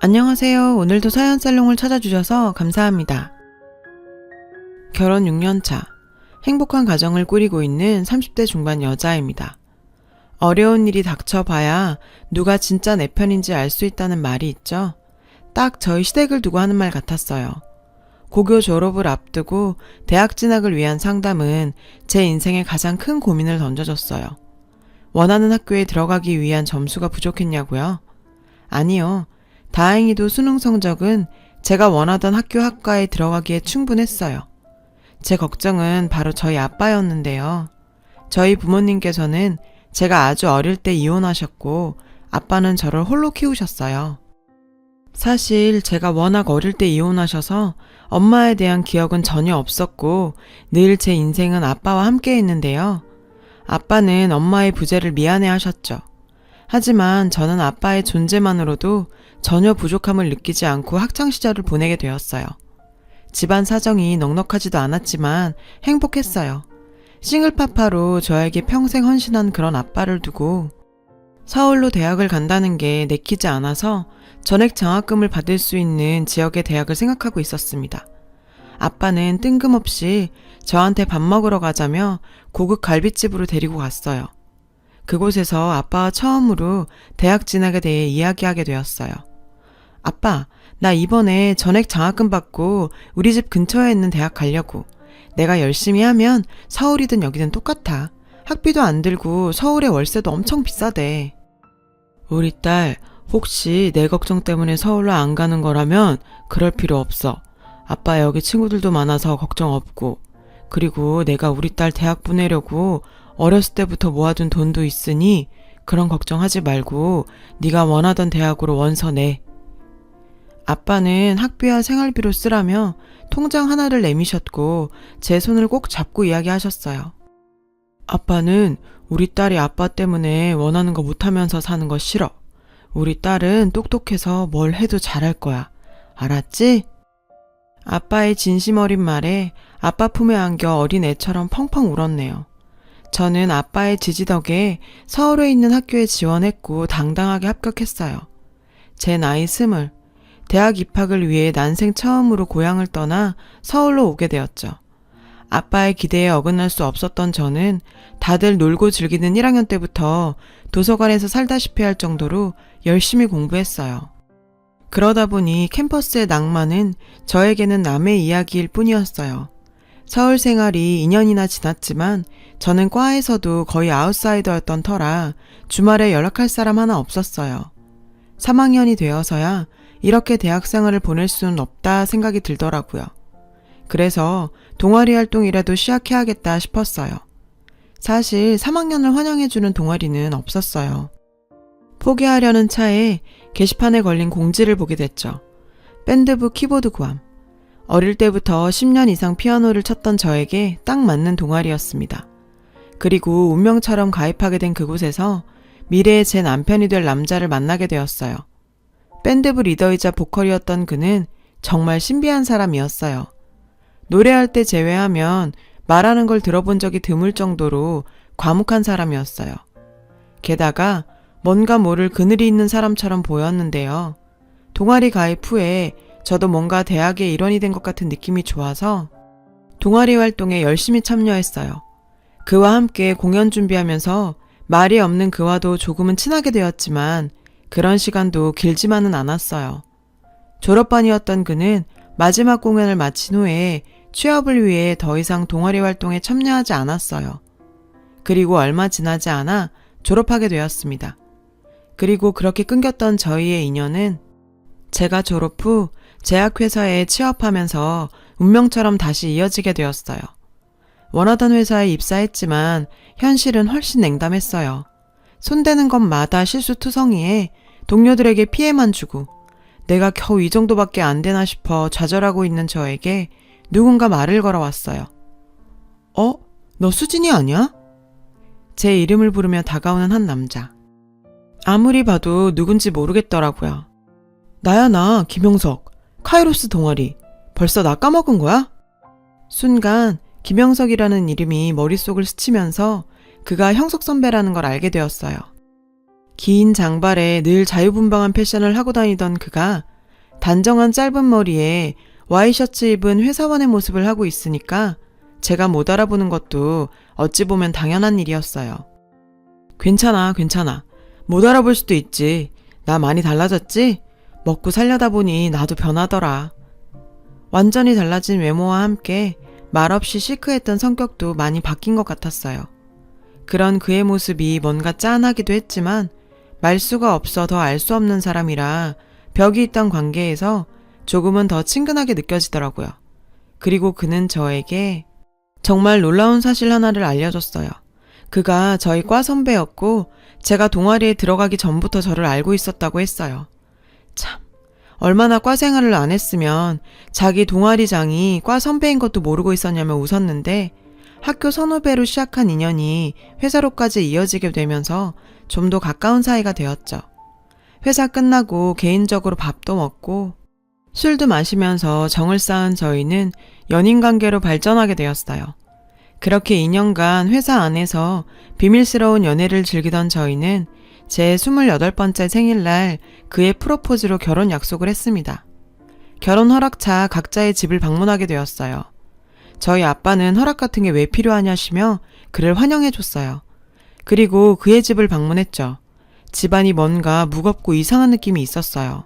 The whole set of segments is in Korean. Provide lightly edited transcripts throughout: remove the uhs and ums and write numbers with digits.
안녕하세요. 오늘도 사연살롱을 찾아주셔서 감사합니다. 결혼 6년차, 행복한 가정을 꾸리고 있는 30대 중반 여자입니다. 어려운 일이 닥쳐봐야 누가 진짜 내 편인지 알 수 있다는 말이 있죠. 딱 저희 시댁을 두고 하는 말 같았어요. 고교 졸업을 앞두고 대학 진학을 위한 상담은 제 인생의 가장 큰 고민을 던져줬어요. 원하는 학교에 들어가기 위한 점수가 부족했냐고요? 아니요. 다행히도 수능 성적은 제가 원하던 학교 학과에 들어가기에 충분했어요. 제 걱정은 바로 저희 아빠였는데요. 저희 부모님께서는 제가 아주 어릴 때 이혼하셨고 아빠는 저를 홀로 키우셨어요. 사실 제가 워낙 어릴 때 이혼하셔서 엄마에 대한 기억은 전혀 없었고 늘 제 인생은 아빠와 함께 했는데요. 아빠는 엄마의 부재를 미안해 하셨죠. 하지만 저는 아빠의 존재만으로도 전혀 부족함을 느끼지 않고 학창시절을 보내게 되었어요. 집안 사정이 넉넉하지도 않았지만 행복했어요. 싱글파파로 저에게 평생 헌신한 그런 아빠를 두고 서울로 대학을 간다는 게 내키지 않아서 전액 장학금을 받을 수 있는 지역의 대학을 생각하고 있었습니다. 아빠는 뜬금없이 저한테 밥 먹으러 가자며 고급 갈비집으로 데리고 갔어요. 그곳에서 아빠와 처음으로 대학 진학에 대해 이야기하게 되었어요. 아빠, 나 이번에 전액 장학금 받고 우리 집 근처에 있는 대학 가려고. 내가 열심히 하면 서울이든 여기든 똑같아. 학비도 안 들고 서울의 월세도 엄청 비싸대. 우리 딸, 혹시 내 걱정 때문에 서울로 안 가는 거라면 그럴 필요 없어. 아빠 여기 친구들도 많아서 걱정 없고. 그리고 내가 우리 딸 대학 보내려고 어렸을 때부터 모아둔 돈도 있으니 그런 걱정하지 말고 네가 원하던 대학으로 원서 내. 아빠는 학비와 생활비로 쓰라며 통장 하나를 내미셨고 제 손을 꼭 잡고 이야기하셨어요. 아빠는 우리 딸이 아빠 때문에 원하는 거 못하면서 사는 거 싫어. 우리 딸은 똑똑해서 뭘 해도 잘할 거야. 알았지? 아빠의 진심 어린 말에 아빠 품에 안겨 어린 애처럼 펑펑 울었네요. 저는 아빠의 지지 덕에 서울에 있는 학교에 지원했고 당당하게 합격했어요. 제 나이 20, 대학 입학을 위해 난생 처음으로 고향을 떠나 서울로 오게 되었죠. 아빠의 기대에 어긋날 수 없었던 저는 다들 놀고 즐기는 1학년 때부터 도서관에서 살다시피 할 정도로 열심히 공부했어요. 그러다 보니 캠퍼스의 낭만은 저에게는 남의 이야기일 뿐이었어요. 서울 생활이 2년이나 지났지만 저는 과에서도 거의 아웃사이더였던 터라 주말에 연락할 사람 하나 없었어요. 3학년이 되어서야 이렇게 대학생활을 보낼 수는 없다 생각이 들더라고요. 그래서 동아리 활동이라도 시작해야겠다 싶었어요. 사실 3학년을 환영해주는 동아리는 없었어요. 포기하려는 차에 게시판에 걸린 공지를 보게 됐죠. 밴드부 키보드 구함. 어릴 때부터 10년 이상 피아노를 쳤던 저에게 딱 맞는 동아리였습니다. 그리고 운명처럼 가입하게 된 그곳에서 미래의 제 남편이 될 남자를 만나게 되었어요. 밴드부 리더이자 보컬이었던 그는 정말 신비한 사람이었어요. 노래할 때 제외하면 말하는 걸 들어본 적이 드물 정도로 과묵한 사람이었어요. 게다가 뭔가 모를 그늘이 있는 사람처럼 보였는데요. 동아리 가입 후에 저도 뭔가 대학의 일원이 된 것 같은 느낌이 좋아서 동아리 활동에 열심히 참여했어요. 그와 함께 공연 준비하면서 말이 없는 그와도 조금은 친하게 되었지만 그런 시간도 길지만은 않았어요. 졸업반이었던 그는 마지막 공연을 마친 후에 취업을 위해 더 이상 동아리 활동에 참여하지 않았어요. 그리고 얼마 지나지 않아 졸업하게 되었습니다. 그리고 그렇게 끊겼던 저희의 인연은 제가 졸업 후 제약회사에 취업하면서 운명처럼 다시 이어지게 되었어요. 원하던 회사에 입사했지만 현실은 훨씬 냉담했어요. 손대는 것마다 실수투성이에 동료들에게 피해만 주고 내가 겨우 이 정도밖에 안 되나 싶어 좌절하고 있는 저에게 누군가 말을 걸어왔어요. 너 수진이 아니야? 제 이름을 부르며 다가오는 한 남자. 아무리 봐도 누군지 모르겠더라고요. 나야 나 김영석. 카이로스 동아리. 벌써 나 까먹은 거야? 순간 김영석이라는 이름이 머릿속을 스치면서 그가 형석 선배라는 걸 알게 되었어요. 긴 장발에 늘 자유분방한 패션을 하고 다니던 그가 단정한 짧은 머리에 와이셔츠 입은 회사원의 모습을 하고 있으니까 제가 못 알아보는 것도 어찌 보면 당연한 일이었어요. 괜찮아, 괜찮아. 못 알아볼 수도 있지. 나 많이 달라졌지? 먹고 살려다 보니 나도 변하더라. 완전히 달라진 외모와 함께 말없이 시크했던 성격도 많이 바뀐 것 같았어요. 그런 그의 모습이 뭔가 짠하기도 했지만 말수가 없어 더 알 수 없는 사람이라 벽이 있던 관계에서 조금은 더 친근하게 느껴지더라고요. 그리고 그는 저에게 정말 놀라운 사실 하나를 알려줬어요. 그가 저희 과 선배였고 제가 동아리에 들어가기 전부터 저를 알고 있었다고 했어요. 참, 얼마나 과 생활을 안 했으면 자기 동아리장이 과 선배인 것도 모르고 있었냐며 웃었는데 학교 선후배로 시작한 인연이 회사로까지 이어지게 되면서 좀 더 가까운 사이가 되었죠. 회사 끝나고 개인적으로 밥도 먹고 술도 마시면서 정을 쌓은 저희는 연인관계로 발전하게 되었어요. 그렇게 2년간 회사 안에서 비밀스러운 연애를 즐기던 저희는 제 28번째 생일날 그의 프로포즈로 결혼 약속을 했습니다. 결혼 허락차 각자의 집을 방문하게 되었어요. 저희 아빠는 허락 같은 게 왜 필요하냐시며 그를 환영해줬어요. 그리고 그의 집을 방문했죠. 집안이 뭔가 무겁고 이상한 느낌이 있었어요.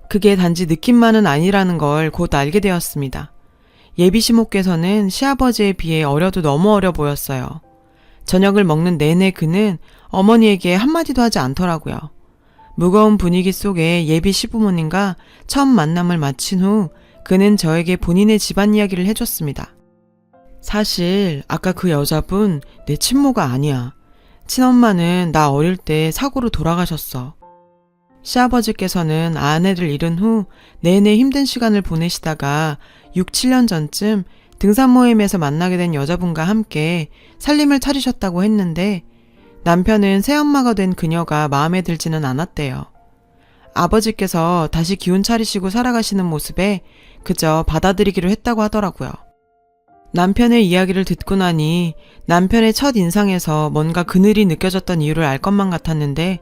그게 단지 느낌만은 아니라는 걸 곧 알게 되었습니다. 예비 시모께서는 시아버지에 비해 어려도 너무 어려 보였어요. 저녁을 먹는 내내 그는 어머니에게 한마디도 하지 않더라고요. 무거운 분위기 속에 예비 시부모님과 처음 만남을 마친 후 그는 저에게 본인의 집안 이야기를 해줬습니다. 사실 아까 그 여자분 내 친모가 아니야. 친엄마는 나 어릴 때 사고로 돌아가셨어. 시아버지께서는 아내를 잃은 후 내내 힘든 시간을 보내시다가 6, 7년 전쯤 등산 모임에서 만나게 된 여자분과 함께 살림을 차리셨다고 했는데 남편은 새엄마가 된 그녀가 마음에 들지는 않았대요. 아버지께서 다시 기운 차리시고 살아가시는 모습에 그저 받아들이기로 했다고 하더라고요. 남편의 이야기를 듣고 나니 남편의 첫 인상에서 뭔가 그늘이 느껴졌던 이유를 알 것만 같았는데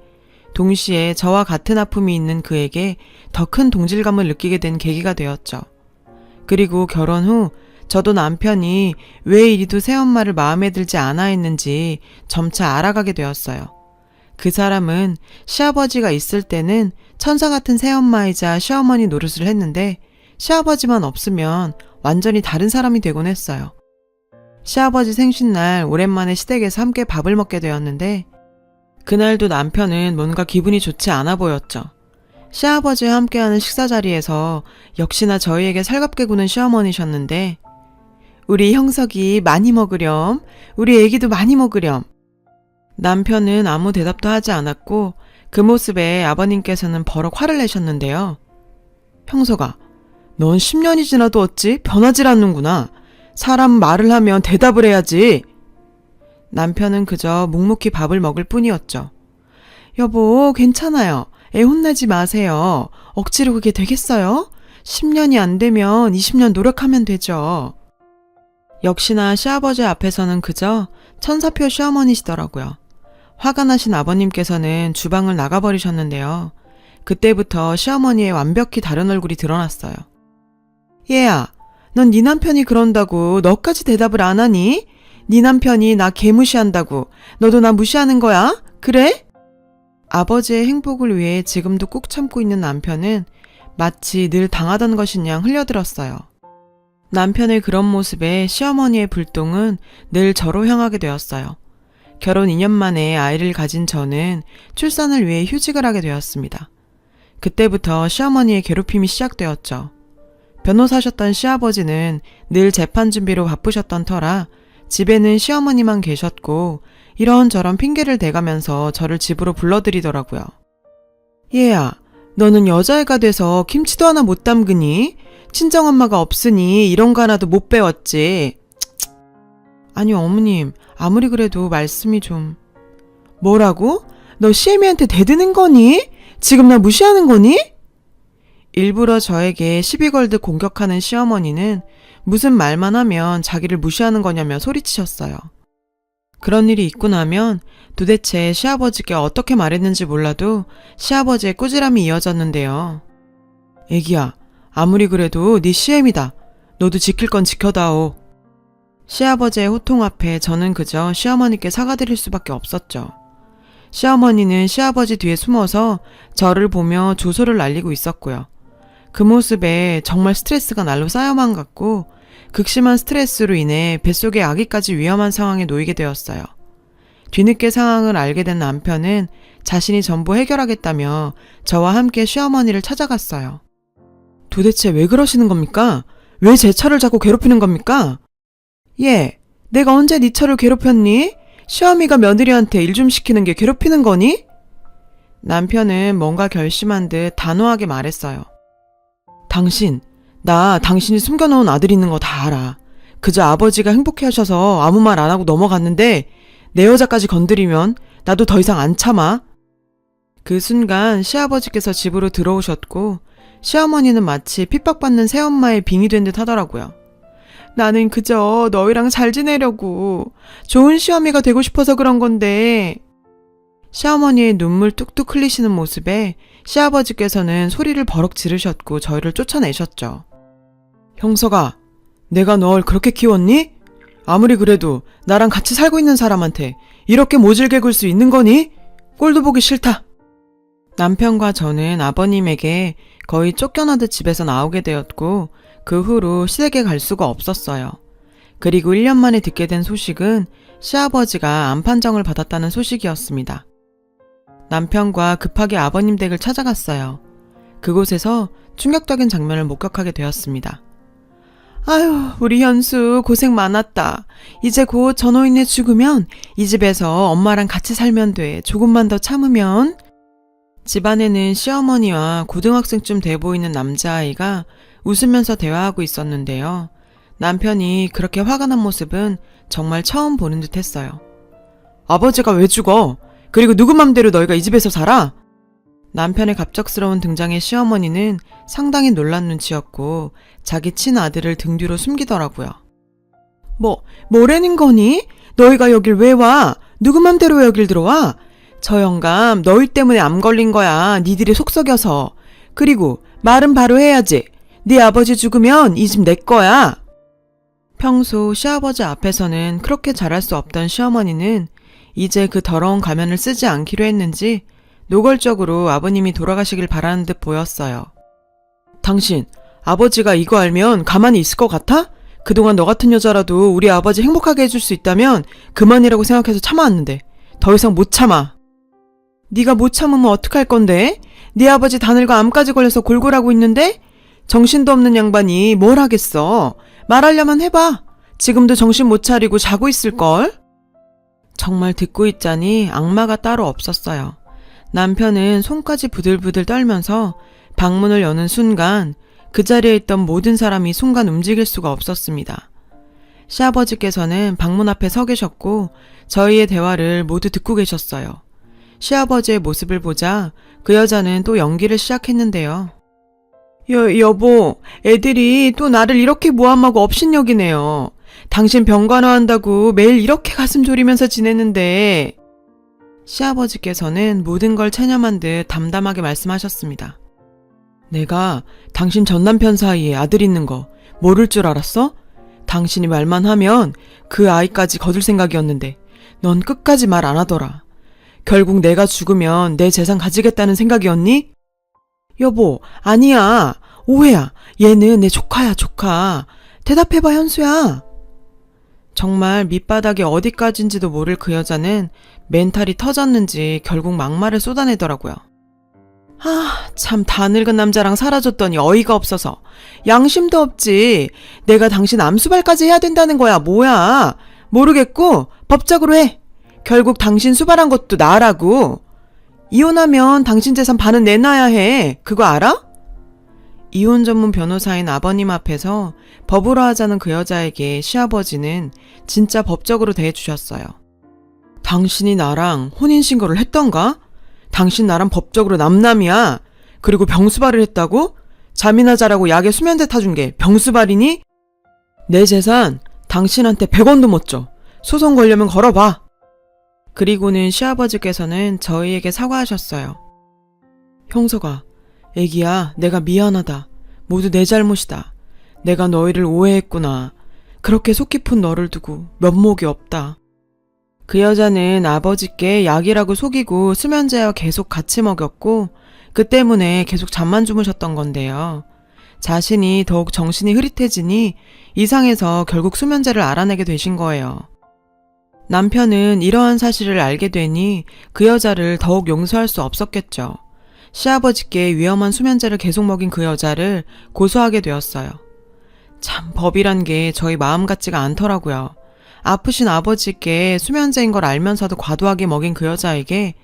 동시에 저와 같은 아픔이 있는 그에게 더 큰 동질감을 느끼게 된 계기가 되었죠. 그리고 결혼 후 저도 남편이 왜 이리도 새엄마를 마음에 들지 않아 했는지 점차 알아가게 되었어요. 그 사람은 시아버지가 있을 때는 천사 같은 새엄마이자 시어머니 노릇을 했는데 시아버지만 없으면 완전히 다른 사람이 되곤 했어요. 시아버지 생신날 오랜만에 시댁에서 함께 밥을 먹게 되었는데 그날도 남편은 뭔가 기분이 좋지 않아 보였죠. 시아버지와 함께하는 식사 자리에서 역시나 저희에게 살갑게 구는 시어머니셨는데 우리 형석이 많이 먹으렴. 우리 애기도 많이 먹으렴. 남편은 아무 대답도 하지 않았고 그 모습에 아버님께서는 버럭 화를 내셨는데요. 형석아, 넌 10년이 지나도 어찌 변하질 않는구나. 사람 말을 하면 대답을 해야지. 남편은 그저 묵묵히 밥을 먹을 뿐이었죠. 여보, 괜찮아요. 애 혼내지 마세요. 억지로 그게 되겠어요? 10년이 안 되면 20년 노력하면 되죠. 역시나 시아버지 앞에서는 그저 천사표 시어머니시더라고요. 화가 나신 아버님께서는 주방을 나가버리셨는데요. 그때부터 시어머니의 완벽히 다른 얼굴이 드러났어요. 얘야, 넌 네 남편이 그런다고 너까지 대답을 안 하니? 네 남편이 나 개무시한다고 너도 나 무시하는 거야? 그래? 아버지의 행복을 위해 지금도 꾹 참고 있는 남편은 마치 늘 당하던 것인 양 흘려들었어요. 남편의 그런 모습에 시어머니의 불똥은 늘 저로 향하게 되었어요. 결혼 2년 만에 아이를 가진 저는 출산을 위해 휴직을 하게 되었습니다. 그때부터 시어머니의 괴롭힘이 시작되었죠. 변호사셨던 시아버지는 늘 재판 준비로 바쁘셨던 터라 집에는 시어머니만 계셨고 이런저런 핑계를 대가면서 저를 집으로 불러들이더라고요. 얘야, 너는 여자애가 돼서 김치도 하나 못 담그니? 친정엄마가 없으니 이런 거 하나도 못 배웠지. 아니 어머님, 아무리 그래도 말씀이 좀... 뭐라고? 너 시애미한테 대드는 거니? 지금 나 무시하는 거니? 일부러 저에게 시비 걸듯 공격하는 시어머니는 무슨 말만 하면 자기를 무시하는 거냐며 소리치셨어요. 그런 일이 있고 나면 도대체 시아버지께 어떻게 말했는지 몰라도 시아버지의 꾸지람이 이어졌는데요. 애기야, 아무리 그래도 네 시엠이다. 너도 지킬 건 지켜다오. 시아버지의 호통 앞에 저는 그저 시어머니께 사과드릴 수밖에 없었죠. 시어머니는 시아버지 뒤에 숨어서 저를 보며 조소를 날리고 있었고요. 그 모습에 정말 스트레스가 날로 쌓여만 갔고 극심한 스트레스로 인해 뱃속의 아기까지 위험한 상황에 놓이게 되었어요. 뒤늦게 상황을 알게 된 남편은 자신이 전부 해결하겠다며 저와 함께 시어머니를 찾아갔어요. 도대체 왜 그러시는 겁니까? 왜 제 처를 자꾸 괴롭히는 겁니까? 예, 내가 언제 네 처를 괴롭혔니? 시어미가 며느리한테 일 좀 시키는 게 괴롭히는 거니? 남편은 뭔가 결심한 듯 단호하게 말했어요. 나 당신이 숨겨놓은 아들 있는 거 다 알아. 그저 아버지가 행복해 하셔서 아무 말 안 하고 넘어갔는데 내 여자까지 건드리면 나도 더 이상 안 참아. 그 순간 시아버지께서 집으로 들어오셨고 시어머니는 마치 핍박받는 새엄마의 빙이 된 듯 하더라고요. 나는 그저 너희랑 잘 지내려고 좋은 시어미가 되고 싶어서 그런 건데. 시어머니의 눈물 뚝뚝 흘리시는 모습에 시아버지께서는 소리를 버럭 지르셨고 저희를 쫓아내셨죠. 형서가, 내가 널 그렇게 키웠니? 아무리 그래도 나랑 같이 살고 있는 사람한테 이렇게 모질게 굴 수 있는 거니? 꼴도 보기 싫다. 남편과 저는 아버님에게 거의 쫓겨나듯 집에서 나오게 되었고 그 후로 시댁에 갈 수가 없었어요. 그리고 1년 만에 듣게 된 소식은 시아버지가 암 판정을 받았다는 소식이었습니다. 남편과 급하게 아버님 댁을 찾아갔어요. 그곳에서 충격적인 장면을 목격하게 되었습니다. 아유, 우리 현수 고생 많았다. 이제 곧 전호인네 죽으면 이 집에서 엄마랑 같이 살면 돼. 조금만 더 참으면. 집안에는 시어머니와 고등학생쯤 돼 보이는 남자아이가 웃으면서 대화하고 있었는데요. 남편이 그렇게 화가 난 모습은 정말 처음 보는 듯 했어요. 아버지가 왜 죽어? 그리고 누구 맘대로 너희가 이 집에서 살아? 남편의 갑작스러운 등장에 시어머니는 상당히 놀란 눈치였고 자기 친아들을 등 뒤로 숨기더라고요. 뭐라는 거니? 너희가 여길 왜 와? 누구 맘대로 왜 여길 들어와? 저 영감 너희 때문에 암 걸린 거야. 니들이 속 썩여서. 그리고 말은 바로 해야지. 네 아버지 죽으면 이 집 내 거야. 평소 시아버지 앞에서는 그렇게 잘할 수 없던 시어머니는 이제 그 더러운 가면을 쓰지 않기로 했는지 노골적으로 아버님이 돌아가시길 바라는 듯 보였어요. 당신, 아버지가 이거 알면 가만히 있을 것 같아? 그동안 너 같은 여자라도 우리 아버지 행복하게 해줄 수 있다면 그만이라고 생각해서 참아왔는데 더 이상 못 참아. 네가 못 참으면 어떡할 건데? 네 아버지 다늘과 암까지 걸려서 골골하고 있는데? 정신도 없는 양반이 뭘 하겠어. 말하려면 해봐. 지금도 정신 못 차리고 자고 있을걸? 정말 듣고 있자니 악마가 따로 없었어요. 남편은 손까지 부들부들 떨면서 방문을 여는 순간 그 자리에 있던 모든 사람이 순간 움직일 수가 없었습니다. 시아버지께서는 방문 앞에 서 계셨고 저희의 대화를 모두 듣고 계셨어요. 시아버지의 모습을 보자 그 여자는 또 연기를 시작했는데요. 여보, 애들이 또 나를 이렇게 모함하고 업신여기네요. 당신 병간호한다고 매일 이렇게 가슴 졸이면서 지냈는데. 시아버지께서는 모든 걸 체념한 듯 담담하게 말씀하셨습니다. 내가 당신 전남편 사이에 아들 있는 거 모를 줄 알았어? 당신이 말만 하면 그 아이까지 거둘 생각이었는데 넌 끝까지 말 안 하더라. 결국 내가 죽으면 내 재산 가지겠다는 생각이었니? 여보, 아니야. 오해야. 얘는 내 조카야, 조카. 대답해봐, 현수야. 정말 밑바닥이 어디까지인지도 모를 그 여자는 멘탈이 터졌는지 결국 막말을 쏟아내더라고요. 참 다 늙은 남자랑 살아줬더니 어이가 없어서. 양심도 없지. 내가 당신 암수발까지 해야 된다는 거야, 뭐야. 모르겠고 법적으로 해. 결국 당신 수발한 것도 나라고. 이혼하면 당신 재산 반은 내놔야 해. 그거 알아? 이혼 전문 변호사인 아버님 앞에서 법으로 하자는 그 여자에게 시아버지는 진짜 법적으로 대해주셨어요. 당신이 나랑 혼인신고를 했던가? 당신 나랑 법적으로 남남이야. 그리고 병수발을 했다고? 잠이나 자라고 약에 수면제 타준 게 병수발이니? 내 재산 당신한테 100원도 못 줘. 소송 걸려면 걸어봐. 그리고는 시아버지께서는 저희에게 사과하셨어요. 형서가, 애기야, 내가 미안하다. 모두 내 잘못이다. 내가 너희를 오해했구나. 그렇게 속 깊은 너를 두고 면목이 없다. 그 여자는 아버지께 약이라고 속이고 수면제와 계속 같이 먹였고 그 때문에 계속 잠만 주무셨던 건데요. 자신이 더욱 정신이 흐릿해지니 이상해서 결국 수면제를 알아내게 되신 거예요. 남편은 이러한 사실을 알게 되니 그 여자를 더욱 용서할 수 없었겠죠. 시아버지께 위험한 수면제를 계속 먹인 그 여자를 고소하게 되었어요. 참 법이란 게 저희 마음 같지가 않더라고요. 아프신 아버지께 수면제인 걸 알면서도 과도하게 먹인 그 여자에게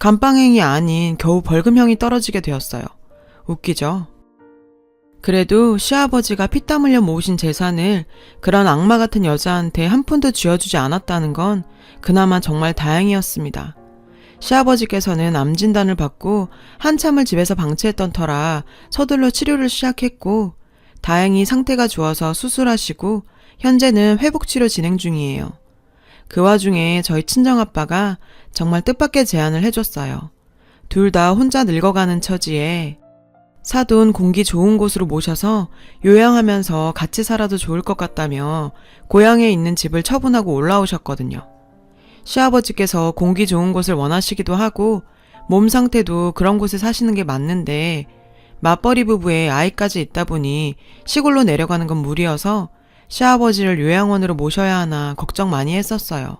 감방행이 아닌 겨우 벌금형이 떨어지게 되었어요. 웃기죠? 그래도 시아버지가 피땀 흘려 모으신 재산을 그런 악마 같은 여자한테 한 푼도 쥐어주지 않았다는 건 그나마 정말 다행이었습니다. 시아버지께서는 암 진단을 받고 한참을 집에서 방치했던 터라 서둘러 치료를 시작했고 다행히 상태가 좋아서 수술하시고 현재는 회복치료 진행 중이에요. 그 와중에 저희 친정아빠가 정말 뜻밖의 제안을 해줬어요. 둘 다 혼자 늙어가는 처지에 사돈 공기 좋은 곳으로 모셔서 요양하면서 같이 살아도 좋을 것 같다며 고향에 있는 집을 처분하고 올라오셨거든요. 시아버지께서 공기 좋은 곳을 원하시기도 하고 몸 상태도 그런 곳에 사시는 게 맞는데 맞벌이 부부에 아이까지 있다 보니 시골로 내려가는 건 무리여서 시아버지를 요양원으로 모셔야 하나 걱정 많이 했었어요.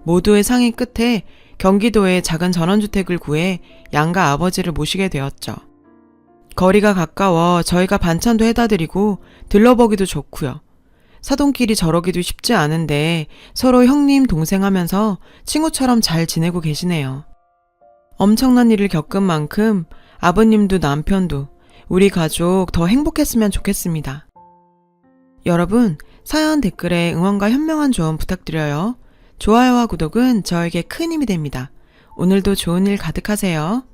모두의 상의 끝에 경기도에 작은 전원주택을 구해 양가 아버지를 모시게 되었죠. 거리가 가까워 저희가 반찬도 해다 드리고 들러보기도 좋고요. 사돈끼리 저러기도 쉽지 않은데 서로 형님 동생 하면서 친구처럼 잘 지내고 계시네요. 엄청난 일을 겪은 만큼 아버님도 남편도 우리 가족 더 행복했으면 좋겠습니다. 여러분, 사연 댓글에 응원과 현명한 조언 부탁드려요. 좋아요와 구독은 저에게 큰 힘이 됩니다. 오늘도 좋은 일 가득하세요.